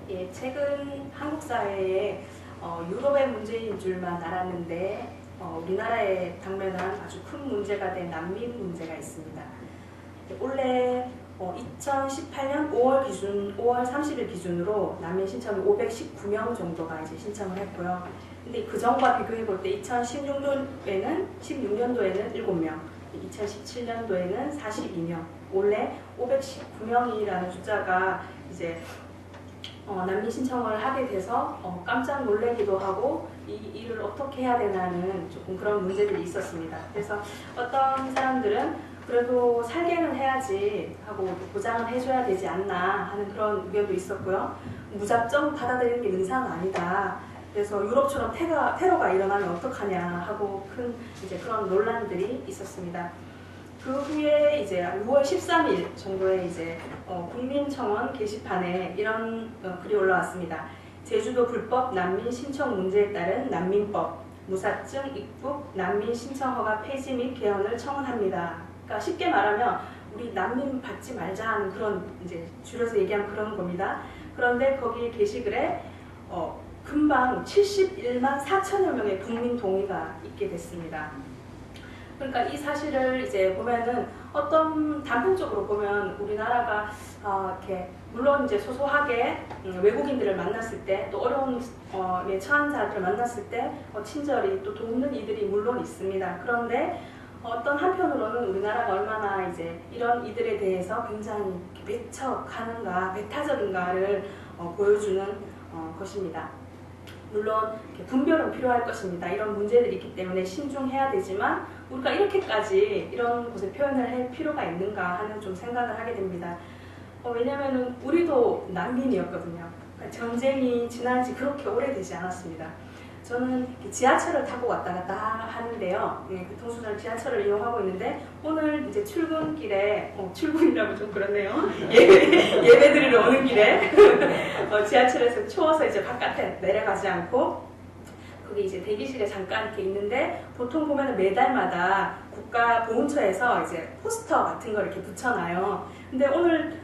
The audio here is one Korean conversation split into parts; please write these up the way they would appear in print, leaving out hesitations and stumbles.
예, 최근 한국 사회에 유럽의 문제인 줄만 알았는데 우리나라에 당면한 아주 큰 문제가 된 난민 문제가 있습니다. 올해 2018년 5월 30일 기준으로 난민 신청이 519명 정도가 이제 신청을 했고요. 근데 그 전과 비교해 볼 때 2016년도에는 7명, 2017년도에는 42명, 올해 519명이라는 숫자가 이제 난민 신청을 하게 돼서 깜짝 놀라기도 하고 이 일을 어떻게 해야 되나는 조금 그런 문제들이 있었습니다. 그래서 어떤 사람들은 그래도 살게는 해야지 하고 보장을 해줘야 되지 않나 하는 그런 의견도 있었고요. 무작정 받아들이는 게 은사가 아니다. 그래서 유럽처럼 테러가 일어나면 어떡하냐 하고 큰 이제 그런 논란들이 있었습니다. 그 후에 이제 6월 13일 정도에 이제 국민청원 게시판에 이런 글이 올라왔습니다. 제주도 불법 난민 신청 문제에 따른 난민법, 무사증 입국 난민 신청 허가 폐지 및 개헌을 청원합니다. 그러니까 쉽게 말하면 우리 난민 받지 말자 하는 그런 이제 줄여서 얘기하면 그런 겁니다. 그런데 거기 게시글에 금방 71만 4천여 명의 국민 동의가 있게 됐습니다. 그러니까 이 사실을 이제 보면은 어떤 단편적으로 보면 우리나라가 이렇게 물론 이제 소소하게 외국인들을 만났을 때 또 어려운 처한 자들을 만났을 때 친절히 또 돕는 이들이 물론 있습니다. 그런데 어떤 한편으로는 우리나라가 얼마나 이제 이런 이들에 대해서 굉장히 배척하는가, 배타적인가를 보여주는 것입니다. 물론 분별은 필요할 것입니다. 이런 문제들이 있기 때문에 신중해야 되지만 우리가 이렇게까지 이런 곳에 표현을 할 필요가 있는가 하는 좀 생각을 하게 됩니다. 왜냐하면 우리도 난민이었거든요. 그러니까 전쟁이 지난 지 그렇게 오래되지 않았습니다. 저는 지하철을 타고 왔다 갔다 하는데요. 교통수단을 지하철을 이용하고 있는데 오늘 이제 출근길에 출근이라고 좀 그렇네요. 예배 드리러 오는 길에 지하철에서 추워서 이제 바깥에 내려가지 않고 거기 이제 대기실에 잠깐 이렇게 있는데 보통 보면은 매달마다 국가보훈처에서 이제 포스터 같은 걸 이렇게 붙여놔요. 근데 오늘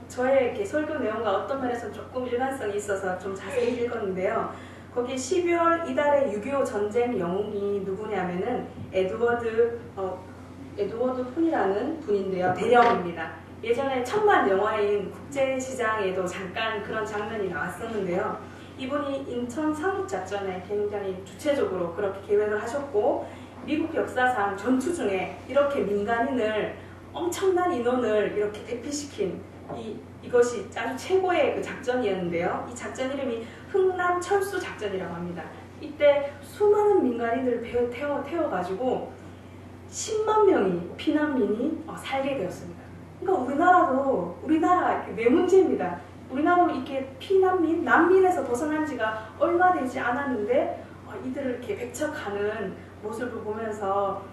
저의 이렇게 설교 내용과 어떤 면에서 조금 일관성이 있어서 좀 자세히 읽었는데요. 거기 12월 이달의 6.25 전쟁 영웅이 누구냐면은 에드워드 푼이라는 분인데요. 대령입니다. 예전에 천만 영화인 국제시장에도 잠깐 그런 장면이 나왔었는데요. 이분이 인천 상륙작전에 굉장히 주체적으로 그렇게 계획을 하셨고 미국 역사상 전투 중에 이렇게 민간인을 엄청난 인원을 이렇게 대피시킨 이것이 아주 최고의 그 작전이었는데요. 이 작전 이름이 흥남 철수 작전이라고 합니다. 이때 수많은 민간인들을 태워가지고 10만 명이 피난민이 살게 되었습니다. 그러니까 우리나라 내 문제입니다. 우리나라도 이렇게 난민에서 벗어난 지가 얼마 되지 않았는데 이들을 이렇게 배척하는 모습을 보면서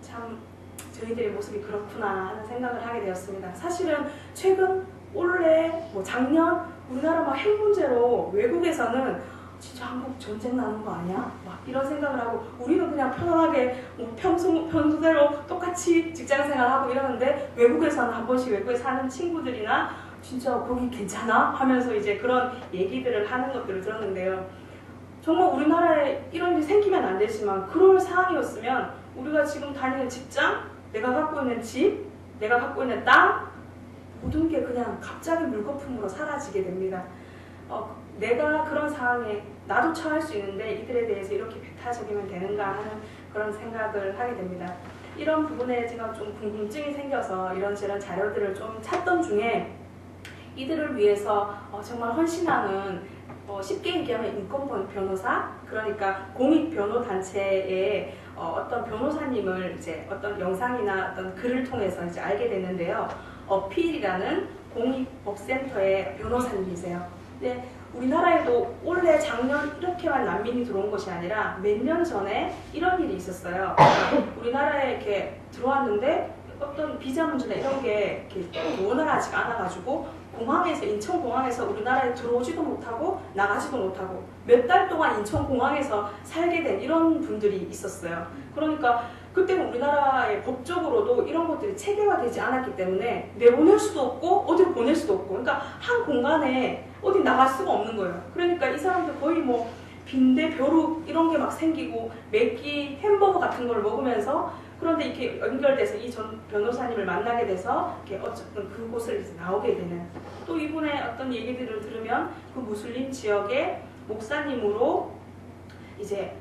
참 저희들의 모습이 그렇구나 하는 생각을 하게 되었습니다. 사실은 올해 작년 우리나라 핵 문제로 외국에서는 진짜 한국 전쟁 나는 거 아니야? 막 이런 생각을 하고 우리는 그냥 편안하게 평소대로 똑같이 직장생활하고 이러는데 외국에서는 한 번씩 외국에 사는 친구들이나 진짜 거기 괜찮아? 하면서 이제 그런 얘기들을 하는 것들을 들었는데요. 정말 우리나라에 이런 일이 생기면 안 되지만 그럴 상황이었으면 우리가 지금 다니는 직장, 내가 갖고 있는 집, 내가 갖고 있는 땅 모든 게 그냥 갑자기 물거품으로 사라지게 됩니다. 내가 그런 상황에 나도 처할 수 있는데 이들에 대해서 이렇게 배타적이면 되는가 하는 그런 생각을 하게 됩니다. 이런 부분에 제가 좀 궁금증이 생겨서 이런저런 자료들을 좀 찾던 중에 이들을 위해서 정말 헌신하는 쉽게 얘기하면 인권 변호사, 그러니까 공익 변호 단체의 어떤 변호사님을 이제 어떤 영상이나 어떤 글을 통해서 이제 알게 됐는데요. 어필이라는 공익법센터의 변호사님이세요. 근데 우리나라에도 올해 작년 이렇게만 난민이 들어온 것이 아니라 몇 년 전에 이런 일이 있었어요. 우리나라에 이렇게 들어왔는데 어떤 비자 문제나 이런 게 이렇게 원활하지가 않아가지고 인천공항에서 우리나라에 들어오지도 못하고 나가지도 못하고 몇 달 동안 인천공항에서 살게 된 이런 분들이 있었어요. 그러니까 그때는 우리나라의 법적으로도 이런 것들이 체계화되지 않았기 때문에 내보낼 수도 없고 어디로 보낼 수도 없고, 그러니까 한 공간에 어디 나갈 수가 없는 거예요. 그러니까 이 사람들 거의 뭐 빈대, 벼룩 이런 게 막 생기고 매끼, 햄버거 같은 걸 먹으면서, 그런데 이렇게 연결돼서 이 전 변호사님을 만나게 돼서 이렇게 어쨌든 그곳을 이제 나오게 되는, 또 이분의 어떤 얘기들을 들으면 그 무슬림 지역의 목사님으로 이제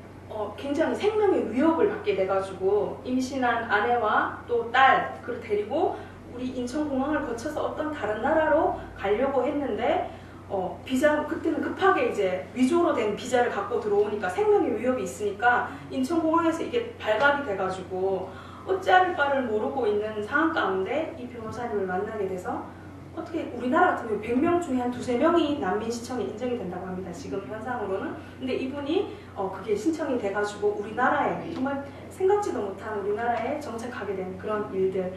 굉장히 생명의 위협을 받게 돼가지고 임신한 아내와 또 딸 그를 데리고 우리 인천공항을 거쳐서 어떤 다른 나라로 가려고 했는데 비자, 그때는 급하게 이제 위조로 된 비자를 갖고 들어오니까 생명의 위협이 있으니까 인천공항에서 이게 발각이 돼가지고 어찌할 바를 모르고 있는 상황 가운데 이 변호사님을 만나게 돼서, 어떻게 우리나라 같은 경우 100명 중에 한 2~3명이 난민 신청이 인정이 된다고 합니다. 지금 현상으로는. 근데 이분이 그게 신청이 돼가지고 우리나라에 정말 생각지도 못한 우리나라에 정착하게 된 그런 일들,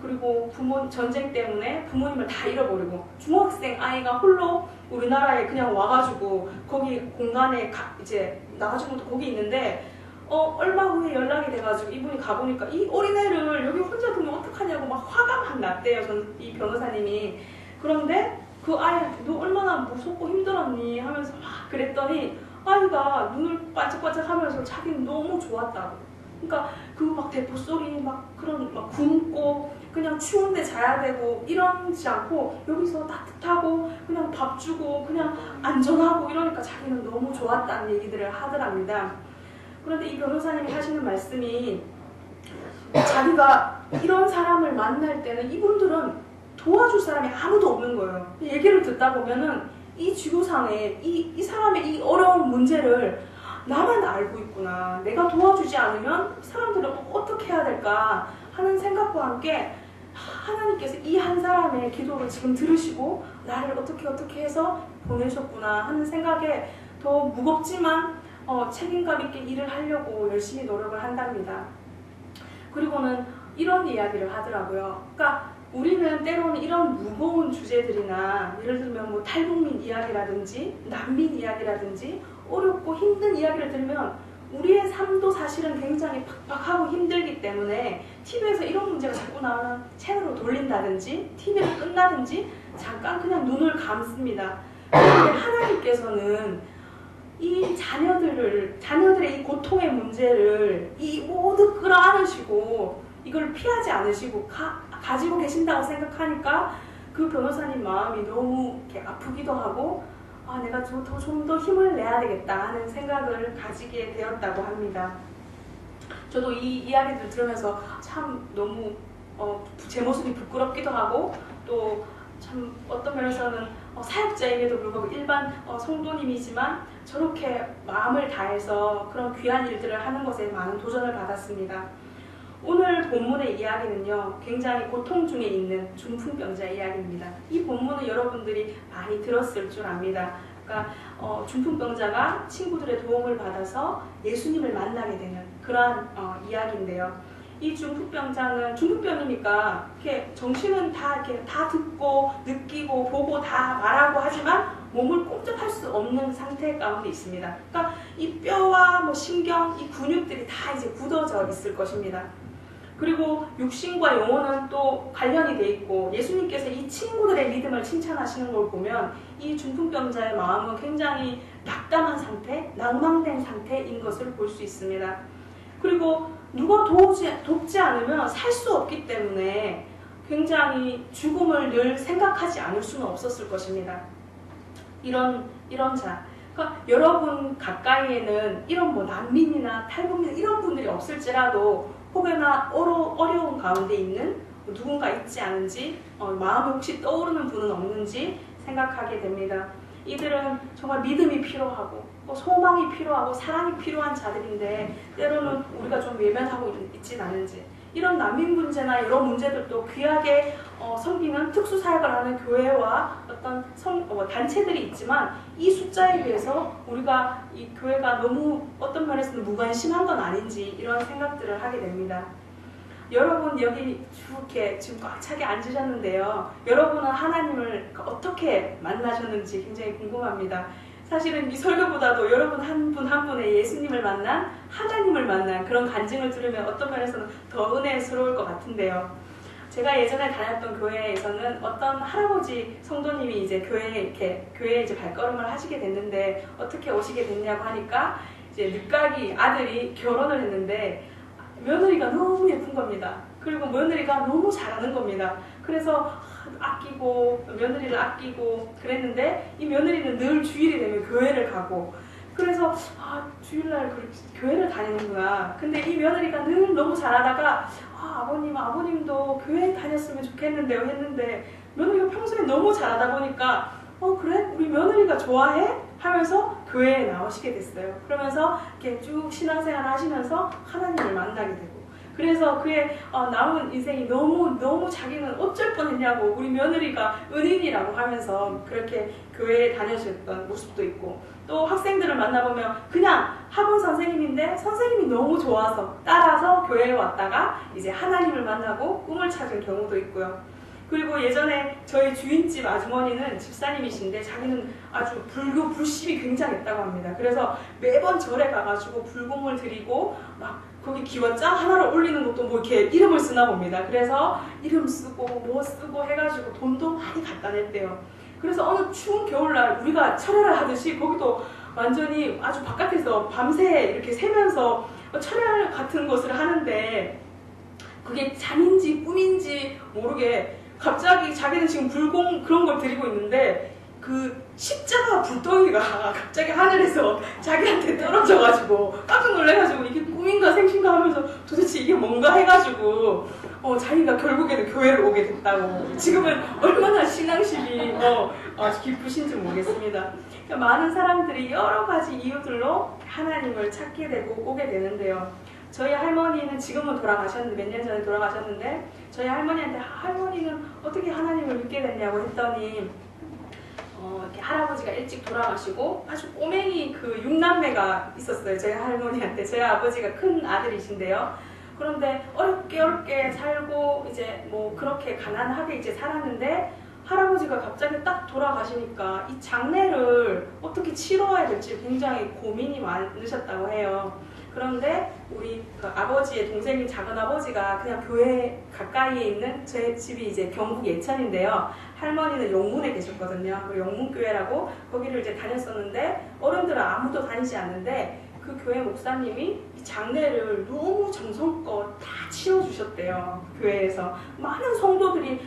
그리고 전쟁 때문에 부모님을 다 잃어버리고 중학생 아이가 홀로 우리나라에 그냥 와가지고 거기 공간에 이제 나가지고 거기 있는데 얼마 후에 연락이 돼가지고 이분이 가보니까 이 어린애를 여기 혼자 두면 어떡하냐고 막 화가 막 났대요. 이 변호사님이. 그런데 그 아이한테 너 얼마나 무섭고 힘들었니 하면서 막 그랬더니 아이가 눈을 반짝반짝 하면서 자기는 너무 좋았다고. 그러니까 그 막 대포 소리 막 그런 막 굶고 그냥 추운데 자야 되고 이러지 않고 여기서 따뜻하고 그냥 밥 주고 그냥 안전하고 이러니까 자기는 너무 좋았다는 얘기들을 하더랍니다. 그런데 이 변호사님이 하시는 말씀이, 자기가 이런 사람을 만날 때는 이분들은 도와줄 사람이 아무도 없는 거예요. 얘기를 듣다 보면은 이 지구상에 이 사람의 이 어려운 문제를 나만 알고 있구나. 내가 도와주지 않으면 사람들은 어떻게 해야 될까 하는 생각과 함께 하나님께서 이 한 사람의 기도를 지금 들으시고 나를 어떻게 해서 보내셨구나 하는 생각에 더 무겁지만 책임감 있게 일을 하려고 열심히 노력을 한답니다. 그리고는 이런 이야기를 하더라고요. 그러니까 우리는 때로는 이런 무거운 주제들이나 예를 들면 뭐 탈북민 이야기라든지 난민 이야기라든지 어렵고 힘든 이야기를 들으면 우리의 삶도 사실은 굉장히 팍팍하고 힘들기 때문에 TV에서 이런 문제가 자꾸 나오는 채널을 돌린다든지 TV로 끝나든지 잠깐 그냥 눈을 감습니다. 그런데 하나님께서는 이 자녀들의 이 고통의 문제를 이 모두 끌어안으시고 이걸 피하지 않으시고 가지고 계신다고 생각하니까 그 변호사님 마음이 너무 이렇게 아프기도 하고 내가 좀 더 힘을 내야 되겠다 하는 생각을 가지게 되었다고 합니다. 저도 이 이야기들 들으면서 참 너무 제 모습이 부끄럽기도 하고 또 참 어떤 면에서는 사역자임에도 불구하고 일반 성도님이지만 저렇게 마음을 다해서 그런 귀한 일들을 하는 것에 많은 도전을 받았습니다. 오늘 본문의 이야기는요, 굉장히 고통 중에 있는 중풍병자 이야기입니다. 이 본문은 여러분들이 많이 들었을 줄 압니다. 그러니까 중풍병자가 친구들의 도움을 받아서 예수님을 만나게 되는 그러한 이야기인데요. 이 중풍병자는 중풍병이니까 이렇게 정신은 이렇게 다 듣고 느끼고 보고 다 말하고 하지만 몸을 꼼짝할 수 없는 상태 가운데 있습니다. 그러니까 이 뼈와 뭐 신경, 이 근육들이 다 이제 굳어져 있을 것입니다. 그리고 육신과 영혼은 또 관련이 돼 있고 예수님께서 이 친구들의 믿음을 칭찬하시는 걸 보면 이 중풍병자의 마음은 굉장히 낙담한 상태, 낭망된 상태인 것을 볼 수 있습니다. 그리고 누가 돕지 않으면 살 수 없기 때문에 굉장히 죽음을 늘 생각하지 않을 수는 없었을 것입니다. 이런 자. 그러니까 여러분 가까이에는 이런 뭐 난민이나 탈북민 이런 분들이 없을지라도 혹여나 어려운 가운데 있는 누군가 있지 않은지 마음에 혹시 떠오르는 분은 없는지 생각하게 됩니다. 이들은 정말 믿음이 필요하고 소망이 필요하고 사랑이 필요한 자들인데 때로는 우리가 좀 외면하고 있진 않은지, 이런 난민 문제나 여러 문제들도 귀하게 섬기는 특수사역을 하는 교회와 어떤 단체들이 있지만 이 숫자에 비해서 우리가 이 교회가 너무 어떤 면에서는 무관심한 건 아닌지 이런 생각들을 하게 됩니다. 여러분 여기 이렇게 지금 꽉 차게 앉으셨는데요. 여러분은 하나님을 어떻게 만나셨는지 굉장히 궁금합니다. 사실은 이 설교보다도 여러분 한 분 한 분의 예수님을 만난 하나님을 만난 그런 간증을 들으면 어떤 면에서는 더 은혜스러울 것 같은데요. 제가 예전에 다녔던 교회에서는 어떤 할아버지 성도님이 이제 교회에 이제 발걸음을 하시게 됐는데 어떻게 오시게 됐냐고 하니까 이제 늦가기 아들이 결혼을 했는데 며느리가 너무 예쁜 겁니다. 그리고 며느리가 너무 잘하는 겁니다. 그래서 아끼고 며느리를 아끼고 그랬는데 이 며느리는 늘 주일이 되면 교회를 가고 그래서 주일날 교회를 다니는구나. 근데 이 며느리가 늘 너무 잘하다가 아버님도 교회 다녔으면 좋겠는데요 했는데 며느리가 평소에 너무 잘하다 보니까 그래? 우리 며느리가 좋아해? 하면서 교회에 나오시게 됐어요. 그러면서 이렇게 쭉 신앙생활 하시면서 하나님을 만나게 되고 그래서 그의 남은 인생이 너무 자기는 어쩔 뻔했냐고 우리 며느리가 은인이라고 하면서 그렇게 교회에 다녀주셨던 모습도 있고 또 학생들을 만나보면 그냥 학원 선생님인데 선생님이 너무 좋아서 따라서 교회에 왔다가 이제 하나님을 만나고 꿈을 찾은 경우도 있고요. 그리고 예전에 저희 주인집 아주머니는 집사님이신데 자기는 아주 불교 불심이 굉장했다고 합니다. 그래서 매번 절에 가가지고 불공을 드리고 막 거기 기와장 하나를 올리는 것도 뭐 이렇게 이름을 쓰나 봅니다. 그래서 이름 쓰고 뭐 쓰고 해가지고 돈도 많이 갖다 냈대요. 그래서 어느 추운 겨울날 우리가 철야를 하듯이 거기도 완전히 아주 바깥에서 밤새 이렇게 새면서 철야 같은 것을 하는데 그게 잠인지 꿈인지 모르게 갑자기 자기는 지금 불공 그런 걸 드리고 있는데 그 십자가 불덩이가 갑자기 하늘에서 자기한테 떨어져가지고 깜짝 놀래가지고 이게 꿈인가 생신가 하면서 도대체 이게 뭔가 해가지고 자기가 결국에는 교회를 오게 됐다고 지금은 얼마나 신앙심이 깊으신지 모르겠습니다. 그러니까 많은 사람들이 여러 가지 이유들로 하나님을 찾게 되고 오게 되는데요. 저희 할머니는 지금은 돌아가셨는데 몇 년 전에 돌아가셨는데 저희 할머니한테 할머니는 어떻게 하나님을 믿게 됐냐고 했더니 이렇게 할아버지가 일찍 돌아가시고 아주 꼬맹이 그 6남매가 있었어요. 저희 할머니한테. 저희 아버지가 큰 아들이신데요. 그런데 어렵게 살고 이제 뭐 그렇게 가난하게 이제 살았는데 할아버지가 갑자기 딱 돌아가시니까 이 장례를 어떻게 치러야 될지 굉장히 고민이 많으셨다고 해요. 그런데 우리 그 아버지의 동생인 작은 아버지가 그냥 교회 가까이에 있는 제 집이 이제 경북 예천인데요. 할머니는 영문에 계셨거든요. 그 영문교회라고 거기를 이제 다녔었는데 어른들은 아무도 다니지 않는데 그 교회 목사님이 이 장례를 너무 정성껏 다 치러주셨대요. 교회에서 많은 성도들이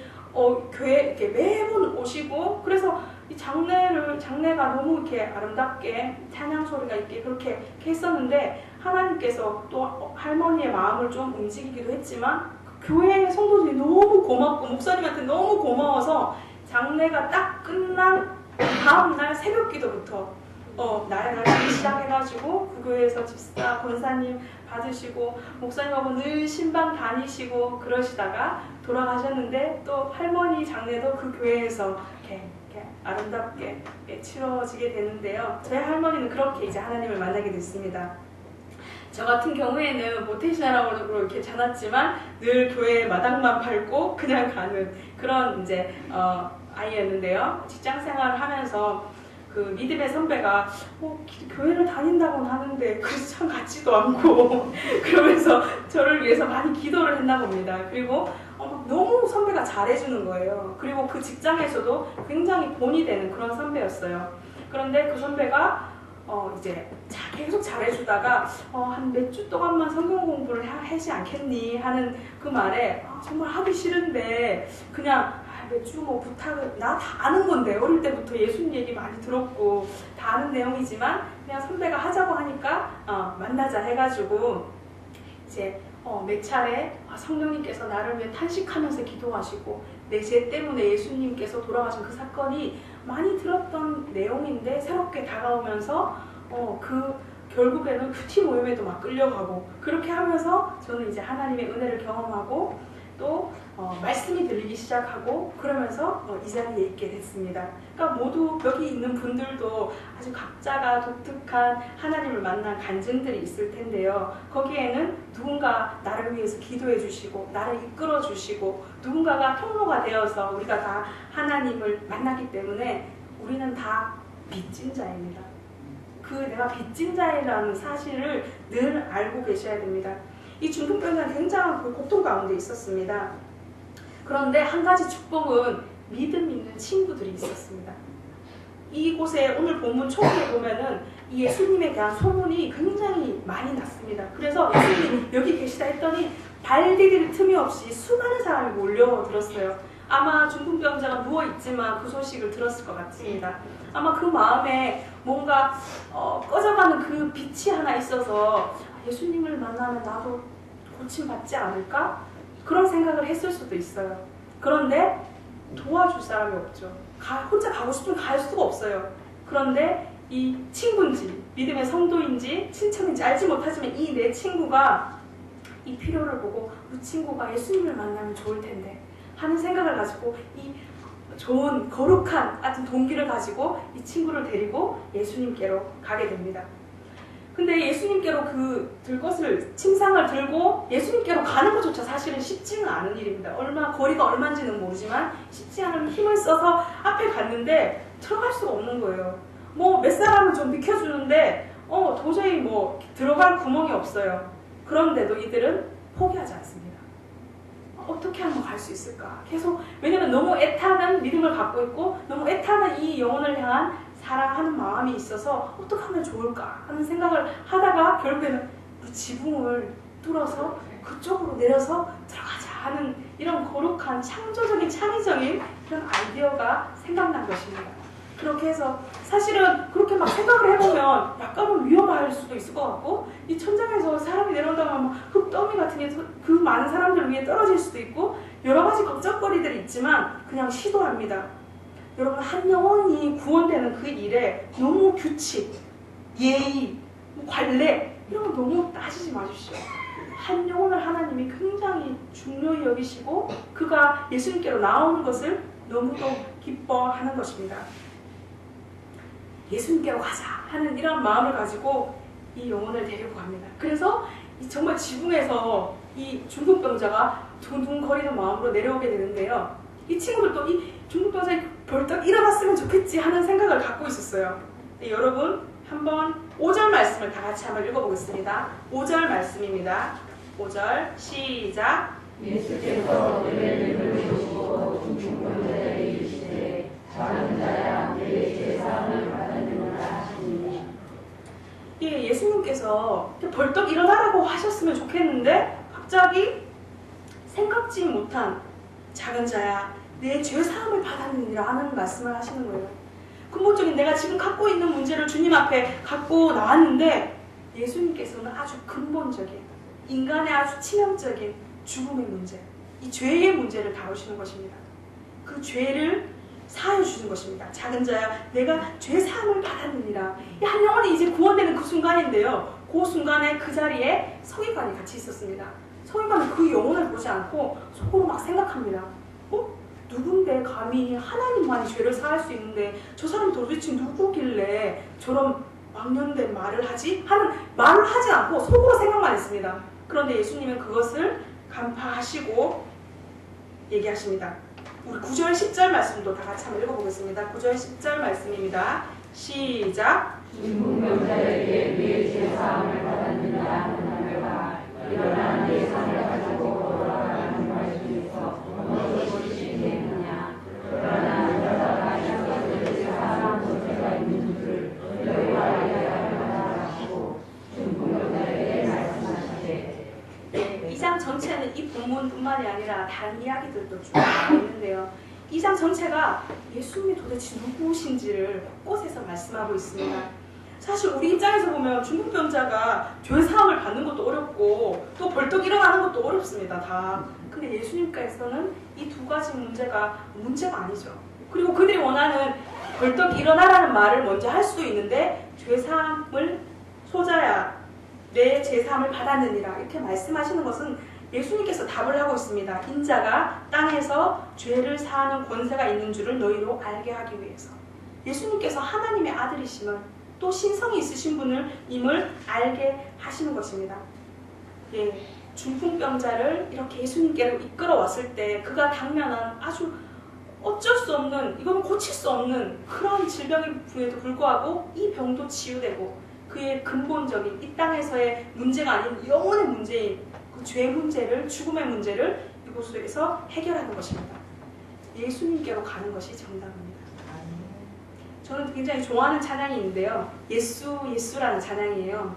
교회 이렇게 매번 오시고 그래서 이 장례가 너무 이렇게 아름답게 찬양 소리가 있게 그렇게 했었는데 하나님께서 또 할머니의 마음을 좀 움직이기도 했지만 그 교회 성도들이 너무 고맙고 목사님한테 너무 고마워서 장례가 딱 끝난 다음날 새벽 기도부터 날같이 시작해가지고 그 교회에서 집사, 권사님 받으시고 목사님하고 늘 신방 다니시고 그러시다가 돌아가셨는데 또 할머니 장례도 그 교회에서 이렇게 아름답게 치러지게 되는데요. 저희 할머니는 그렇게 이제 하나님을 만나게 됐습니다. 저 같은 경우에는 모태신앙으로 이렇게 자랐지만 늘 교회 마당만 밟고 그냥 가는 그런 이제 아이였는데요. 직장 생활을 하면서 그 믿음의 선배가 교회를 다닌다고는 하는데 그래서 참 같지도 않고 그러면서 저를 위해서 많이 기도를 했나 봅니다. 그리고 너무 선배가 잘해주는 거예요. 그리고 그 직장에서도 굉장히 본이 되는 그런 선배였어요. 그런데 그 선배가 이제 계속 잘해주다가 한 몇 주 동안만 성경 공부를 하지 않겠니 하는 그 말에 정말 하기 싫은데 그냥 몇 주 뭐 부탁을 나 다 아는 건데 어릴 때부터 예수님 얘기 많이 들었고 다 아는 내용이지만 그냥 선배가 하자고 하니까 만나자 해가지고 이제 몇 차례 성령님께서 나를 위해 탄식하면서 기도하시고 내 죄 때문에 예수님께서 돌아가신 그 사건이 많이 들었던 내용인데 새롭게 다가오면서 결국에는 큐티 모임에도 막 끌려가고 그렇게 하면서 저는 이제 하나님의 은혜를 경험하고 또 말씀이 들리기 시작하고 그러면서 이 자리에 있게 됐습니다. 그러니까 모두 여기 있는 분들도 아주 각자가 독특한 하나님을 만난 간증들이 있을 텐데요. 거기에는 누군가 나를 위해서 기도해 주시고 나를 이끌어 주시고 누군가가 통로가 되어서 우리가 다 하나님을 만나기 때문에 우리는 다 빚진 자입니다. 그 내가 빚진 자이라는 사실을 늘 알고 계셔야 됩니다. 이 중풍병자는 굉장한 그 고통 가운데 있었습니다. 그런데 한 가지 축복은 믿음 있는 친구들이 있었습니다. 이곳에 오늘 본문 초기에 보면은 이 예수님에 대한 소문이 굉장히 많이 났습니다. 그래서 예수님이 여기 계시다 했더니 발 디딜 틈이 없이 수많은 사람이 몰려들었어요. 아마 중풍병자가 누워있지만 그 소식을 들었을 것 같습니다. 아마 그 마음에 뭔가 꺼져가는 그 빛이 하나 있어서 예수님을 만나면 나도 고침받지 않을까? 그런 생각을 했을 수도 있어요. 그런데 도와줄 사람이 없죠. 혼자 가고 싶으면 갈 수가 없어요. 그런데 이 친구인지 믿음의 성도인지 친척인지 알지 못하지만 이 내 친구가 이 필요를 보고 그 친구가 예수님을 만나면 좋을 텐데 하는 생각을 가지고 이 좋은 거룩한 같은 동기를 가지고 이 친구를 데리고 예수님께로 가게 됩니다. 근데 예수님께로 들 것을 침상을 들고 예수님께로 가는 것조차 사실은 쉽지는 않은 일입니다. 거리가 얼마인지는 모르지만 쉽지 않은 힘을 써서 앞에 갔는데 들어갈 수가 없는 거예요. 몇 사람은 좀 비켜주는데 도저히 들어갈 구멍이 없어요. 그런데도 이들은 포기하지 않습니다. 어떻게 하면 갈 수 있을까? 계속, 왜냐면 너무 애타는 믿음을 갖고 있고 너무 애타는 이 영혼을 향한 사랑하는 마음이 있어서 어떻게 하면 좋을까 하는 생각을 하다가 결국에는 그 지붕을 뚫어서 그쪽으로 내려서 들어가자 하는 이런 거룩한 창조적인 창의적인 그런 아이디어가 생각난 것입니다. 그렇게 해서 사실은 그렇게 막 생각을 해보면 약간은 위험할 수도 있을 것 같고 이 천장에서 사람이 내려온다면 흙더미 같은 게 그 많은 사람들 위에 떨어질 수도 있고 여러 가지 걱정거리들이 있지만 그냥 시도합니다. 여러분, 한 영혼이 구원되는 그 일에 너무 규칙, 예의, 관례 이런 거 너무 따지지 마십시오. 한 영혼을 하나님이 굉장히 중요히 여기시고 그가 예수님께로 나오는 것을 너무도 기뻐하는 것입니다. 예수님께로 가자 하는 이런 마음을 가지고 이 영혼을 데리고 갑니다. 그래서 정말 지붕에서 이 중풍병자가 둥둥거리는 마음으로 내려오게 되는데요. 이 친구들도 이 중풍병자가 벌떡 일어났으면 좋겠지 하는 생각을 갖고 있었어요. 네, 여러분 한번 5절 말씀을 다 같이 한번 읽어보겠습니다. 5절 말씀입니다. 5절 시작. 예수께서 예배를 보시고 중풍병자에게 이르시되 작은 자야 내 제사함을 받았느니라 하시니. 예, 예수님께서 벌떡 일어나라고 하셨으면 좋겠는데 갑자기 생각지 못한 작은 자야 내 죄사함을 받았느니라 하는 말씀을 하시는 거예요. 근본적인 내가 지금 갖고 있는 문제를 주님 앞에 갖고 나왔는데 예수님께서는 아주 근본적인 인간의 아주 치명적인 죽음의 문제, 이 죄의 문제를 다루시는 것입니다. 그 죄를 사하여 주는 것입니다. 작은 자야 내가 죄사함을 받았느니라. 이 한 영혼이 이제 구원되는 그 순간인데요. 그 순간에 그 자리에 서기관이 같이 있었습니다. 서기관은 그 영혼을 보지 않고 속으로 막 생각합니다. 누군데 감히 하나님만이 죄를 사할 수 있는데 저 사람이 도대체 누구길래 저런 망령된 말을 하지? 하는 말을 하지 않고 속으로 생각만 했습니다. 그런데 예수님은 그것을 간파하시고 얘기하십니다. 우리 9절 10절 말씀도 다 같이 한번 읽어보겠습니다. 9절 10절 말씀입니다. 시작. 중풍병자에게 내 제사함을 받았느냐 하는 말과 일어나 내 상을 가지고 돌아가는 말씀에서 어느 것이 있느냐. 그러나 여자가 있어서 제사함 문제가 있는 줄 너희가 알아야 하시고 중풍병자에게 말씀하시되. 네, 2장 전체는 이 본문뿐만이 아니라 다른 이야기들도 쭉 나와 있는데요. 2장 전체가 예수님이 도대체 누구신지를 곳곳에서 말씀하고 있습니다. 사실 우리 입장에서 보면 중풍병자가 죄사함을 받는 것도 어렵고 또 벌떡 일어나는 것도 어렵습니다. 다. 근데 예수님께서는 이 두 가지 문제가 아니죠. 그리고 그들이 원하는 벌떡 일어나라는 말을 먼저 할 수도 있는데 죄사함을 소자야 내 제사함을 받았느니라 이렇게 말씀하시는 것은 예수님께서 답을 하고 있습니다. 인자가 땅에서 죄를 사하는 권세가 있는 줄을 너희로 알게 하기 위해서. 예수님께서 하나님의 아들이심을 또 신성이 있으신 분임을 알게 하시는 것입니다. 예, 중풍병자를 이렇게 예수님께로 이끌어 왔을 때 그가 당면한 아주 어쩔 수 없는, 이거는 고칠 수 없는 그런 질병임에도 불구하고 이 병도 치유되고 그의 근본적인 이 땅에서의 문제가 아닌 영혼의 문제인 그 죄 문제를, 죽음의 문제를 이곳에서 해결하는 것입니다. 예수님께로 가는 것이 정답입니다. 저는 굉장히 좋아하는 찬양이 있는데요. 예수 예수라는 찬양이에요.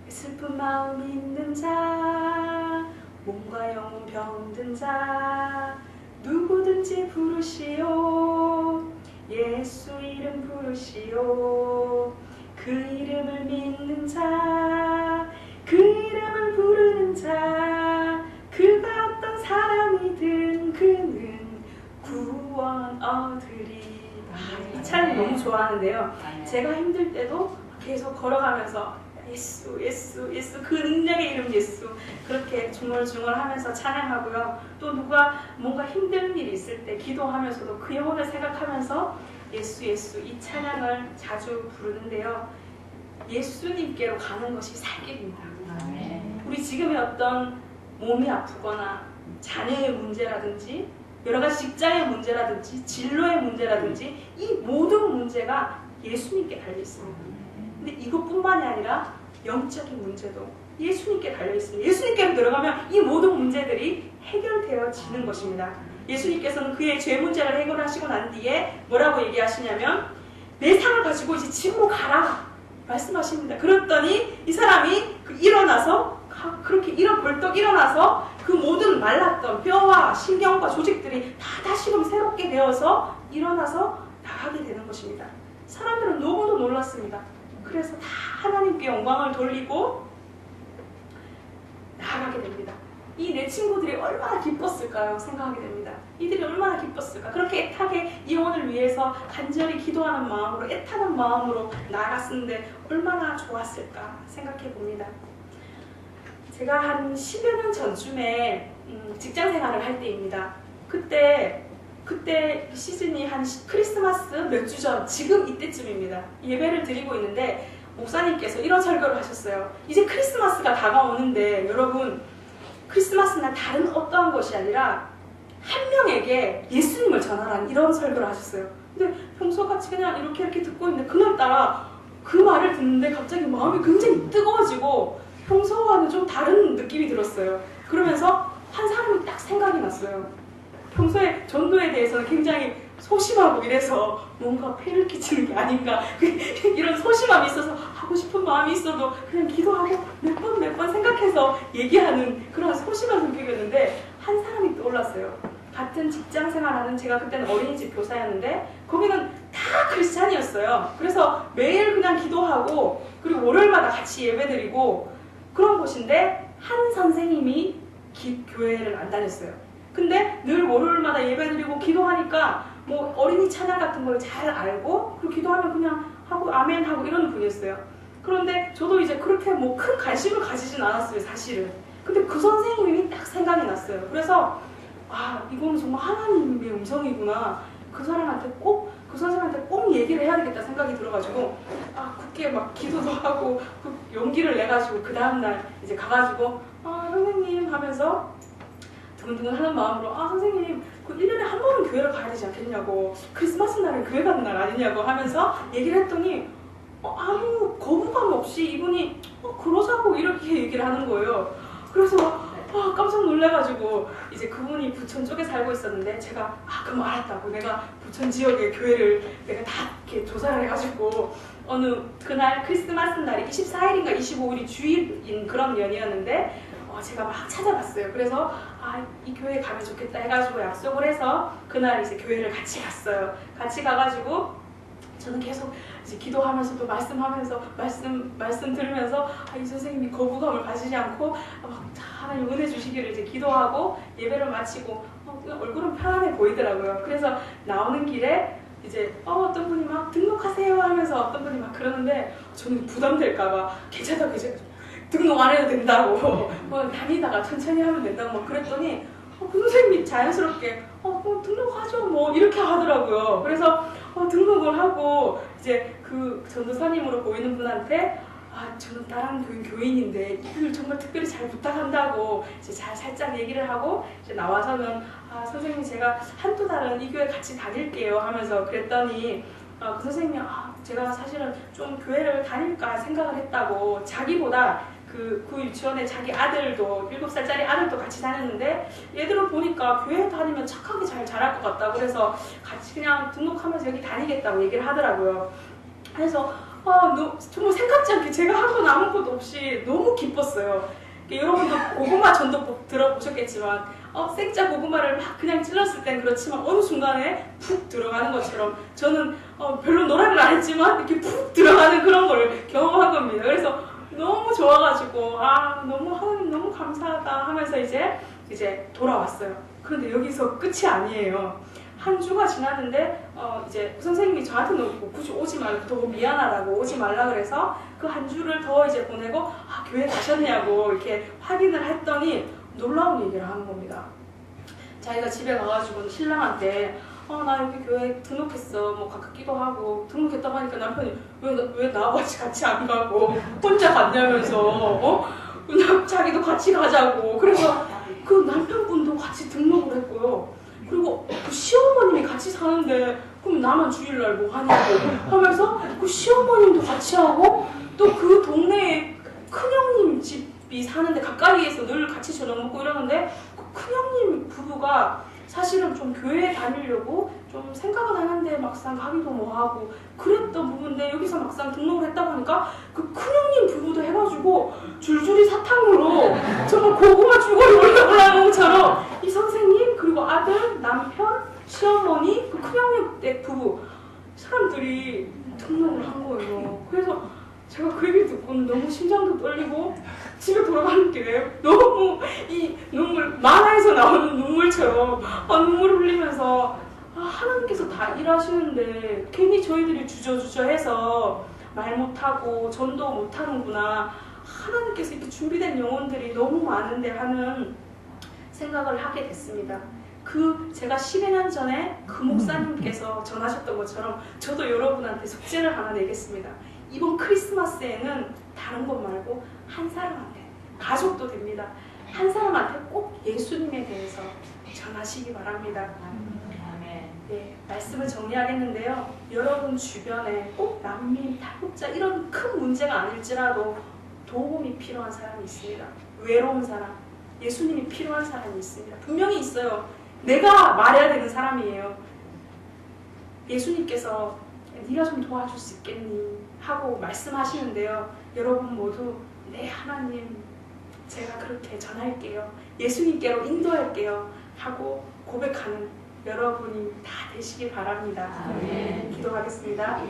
슬픈 마음 있는 자, 몸과 영혼 병든 자, 누구든지 부르시오. 예수 이름 부르시오. 그 이름을 믿는 자, 그 이름을 부르는 자, 그가 어떤 사람이든 그는 구원 얻으리. 이 찬양 너무 좋아하는데요. 제가 힘들 때도 계속 걸어가면서 예수 예수 예수, 그 능력의 이름 예수, 그렇게 중얼중얼하면서 찬양하고요. 또 누가 뭔가 힘든 일이 있을 때 기도하면서도 그 영혼을 생각하면서 예수 예수 이 찬양을 자주 부르는데요. 예수님께로 가는 것이 살 길입니다. 우리 지금의 어떤 몸이 아프거나 자녀의 문제라든지 여러 가지 직장의 문제라든지 진로의 문제라든지 이 모든 문제가 예수님께 달려 있습니다. 근데 이것뿐만이 아니라 영적인 문제도 예수님께 달려 있습니다. 예수님께로 들어가면 이 모든 문제들이 해결되어지는 것입니다. 예수님께서는 그의 죄 문제를 해결하시고 난 뒤에 뭐라고 얘기하시냐면 내 상을 가지고 이제 집으로 가라 말씀하십니다. 그랬더니 이 사람이 일어나서 그렇게 벌떡 일어나서 그 모든 말랐던 뼈와 신경과 조직들이 다 다시금 새롭게 되어서 일어나서 나가게 되는 것입니다. 사람들은 너무도 놀랐습니다. 그래서 다 하나님께 영광을 돌리고 나아가게 됩니다. 이 내 친구들이 얼마나 기뻤을까요? 생각하게 됩니다. 이들이 얼마나 기뻤을까? 그렇게 애타게 이 영혼을 위해서 간절히 기도하는 마음으로, 애타는 마음으로 나아갔는데 얼마나 좋았을까 생각해 봅니다. 제가 한 10여 년 전쯤에 직장 생활을 할 때입니다. 그때 시즌이 한 크리스마스 몇 주 전, 지금 이때쯤입니다. 예배를 드리고 있는데 목사님께서 이런 설교를 하셨어요. 이제 크리스마스가 다가오는데 여러분, 크리스마스나 다른 어떠한 것이 아니라 한 명에게 예수님을 전하라는 이런 설교를 하셨어요. 근데 평소 같이 그냥 이렇게 듣고 있는데 그날따라 그 말을 듣는데 갑자기 마음이 굉장히 뜨거워지고 평소와는 좀 다른 느낌이 들었어요. 그러면서 한 사람이 딱 생각이 났어요. 평소에 전도에 대해서는 굉장히 소심하고 이래서 뭔가 폐를 끼치는 게 아닌가 이런 소심함이 있어서 하고 싶은 마음이 있어도 그냥 기도하고 몇 번 생각해서 얘기하는 그런 소심한 성격이었는데 한 사람이 떠올랐어요. 같은 직장 생활하는, 제가 그때는 어린이집 교사였는데 거기는 다 크리스찬이었어요. 그래서 매일 그냥 기도하고 그리고 월요일마다 같이 예배드리고 그런 곳인데 한 선생님이 교회를 안 다녔어요. 근데 늘 월요일마다 예배드리고 기도하니까 뭐 어린이 찬양 같은 걸 잘 알고 그리고 기도하면 그냥 하고 아멘 하고 이런 분이었어요. 그런데 저도 이제 그렇게 뭐 큰 관심을 가지진 않았어요, 사실은. 근데 그 선생님이 딱 생각이 났어요. 그래서 이거는 정말 하나님의 음성이구나. 그 선생님한테 꼭 얘기를 해야 되겠다 생각이 들어가지고 굳게 막 기도도 하고 용기를 내가지고 그 다음날 이제 가가지고 선생님 하면서 두근두근 하는 마음으로 선생님 그 1년에 한 번은 교회를 가야 되지 않겠냐고, 크리스마스 날은 교회 가는 날 아니냐고 하면서 얘기를 했더니 아무 거부감 없이 이분이 그러자고 이렇게 얘기를 하는 거예요. 그래서 깜짝 놀라가지고 이제 그분이 부천 쪽에 살고 있었는데 제가 그럼 알았다고, 내가 부천 지역의 교회를 내가 다 이렇게 조사를 해가지고 어느 그날 크리스마스 날이 24일인가 25일이 주일인 그런 연이었는데 제가 막 찾아봤어요. 그래서 이 교회에 가면 좋겠다 해가지고 약속을 해서 그날 이제 교회를 같이 갔어요. 같이 가가지고 저는 계속 이제 기도하면서도 말씀하면서 말씀 들으면서 이 선생님이 거부감을 가지지 않고 하나님 은혜 주시기를 이제 기도하고 예배를 마치고 얼굴은 편안해 보이더라고요. 그래서 나오는 길에 이제 어떤 분이 막 등록하세요 하면서 어떤 분이 막 그러는데 저는 부담될까봐 괜찮다 등록 안 해도 된다고 다니다가 천천히 하면 된다고 막 그랬더니 그 선생님이 자연스럽게 등록하죠 뭐 이렇게 하더라고요. 그래서 등록을 하고 이제 그 전도사님으로 보이는 분한테 저는 다른 교인인데 이걸 정말 특별히 잘 부탁한다고 이제 살짝 얘기를 하고 이제 나와서는 아, 선생님 제가 한두 달은 이 교회 같이 다닐게요 하면서 그랬더니 그 선생님이 제가 사실은 좀 교회를 다닐까 생각을 했다고 자기보다 그 유치원에 자기 아들도 7살짜리 아들도 같이 다녔는데 얘들을 보니까 교회 다니면 착하게 잘 자랄 것 같다고 그래서 같이 그냥 등록하면서 여기 다니겠다고 얘기를 하더라고요. 그래서 정말 생각지 않게 제가 한 건 아무것도 없이 너무 기뻤어요. 여러분도 고구마 전도법 들어보셨겠지만 생짜 고구마를 막 그냥 찔렀을 땐 그렇지만 어느 순간에 푹 들어가는 것처럼 저는 별로 노력을 안 했지만 이렇게 푹 들어가는 그런 걸 경험한 겁니다. 그래서 너무 좋아가지고 너무 하나님 너무 감사하다 하면서 이제 돌아왔어요. 그런데 여기서 끝이 아니에요. 한 주가 지났는데 이제 선생님이 저한테는 뭐 굳이 오지 말고 더 미안하다고 오지 말라 그래서 그 한 주를 더 이제 보내고 교회 가셨냐고 이렇게 확인을 했더니 놀라운 얘기를 하는 겁니다. 자기가 집에 가가지고 신랑한테 나 여기 교회 등록했어 뭐 가깝기도 하고 등록했다고 하니까 남편이 왜 나하고 같이 안 가고 혼자 갔냐면서 자기도 같이 가자고 그래서 그 남편분도 같이 등록을 했고요. 그리고 그 시어머님이 같이 사는데 그럼 나만 주일날 뭐 하냐고 하면서 그 시어머님도 같이 하고 또 그 동네에 큰형님 집이 사는데 가까이에서 늘 같이 저녁 먹고 이러는데 그 큰형님 부부가 사실은 좀 교회에 다니려고 좀 생각은 하는데 막상 가기도 뭐하고 그랬던 부분인데 여기서 막상 등록을 했다고 하니까 그 큰형님 부부도 해가지고 줄줄이 사탕으로 정말 고구마 줄거리 올라오는 것처럼 이 선생님 그리고 아들, 남편, 시어머니, 그 큰형님 부부 사람들이 등록을 한 거예요. 그래서 제가 그 얘기 듣고는 너무 심장도 떨리고 집에 돌아가는 길에 너무 이 눈물 만화에서 나오는 눈물처럼 눈물을 흘리면서 하나님께서 다 일하시는데 괜히 저희들이 주저주저해서 말 못하고 전도 못하는구나 하나님께서 이렇게 준비된 영혼들이 너무 많은데 하는 생각을 하게 됐습니다. 제가 10여 년 전에 그 목사님께서 전하셨던 것처럼 저도 여러분한테 숙제를 하나 내겠습니다. 이번 크리스마스에는 다른 것 말고 한 사람한테, 가족도 됩니다. 한 사람한테 꼭 예수님에 대해서 전하시기 바랍니다. 네, 말씀을 정리하겠는데요. 여러분 주변에 꼭 난민, 탈북자 이런 큰 문제가 아닐지라도 도움이 필요한 사람이 있습니다. 외로운 사람, 예수님이 필요한 사람이 있습니다. 분명히 있어요. 내가 말해야 되는 사람이에요. 예수님께서 네가 좀 도와줄 수 있겠니? 하고 말씀하시는데요. 여러분 모두 네 하나님 제가 그렇게 전할게요. 예수님께로 인도할게요. 하고 고백하는 여러분이 다 되시길 바랍니다. 아멘. 기도하겠습니다.